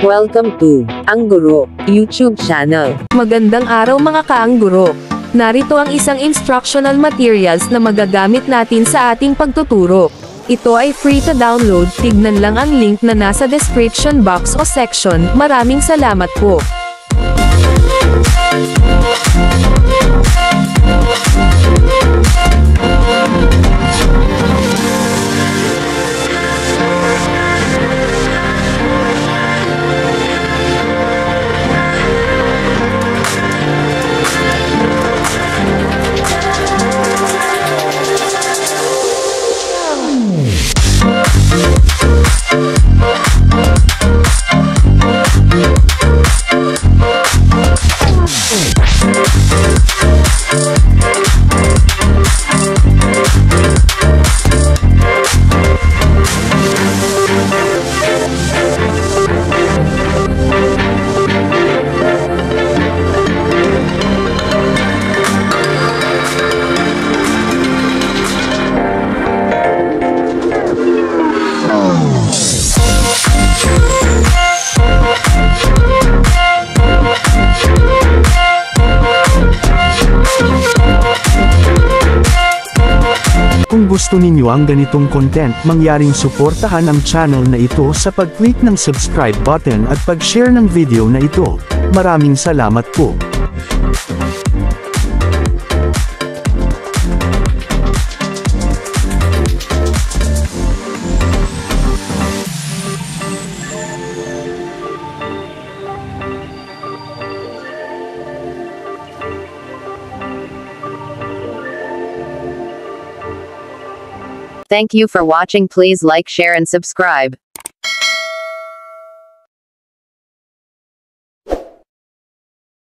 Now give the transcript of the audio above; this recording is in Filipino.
Welcome to Angguro YouTube channel. Magandang araw mga kaangguro. Narito ang isang instructional materials na magagamit natin sa ating pagtuturo. Ito ay free to download, tignan lang ang link na nasa description box o section. Maraming salamat po. Kung gusto ninyo ang ganitong content, mangyaring suportahan ang channel na ito sa pag-click ng subscribe button at pag-share ng video na ito. Maraming salamat po. Thank you for watching. Please like, share and subscribe.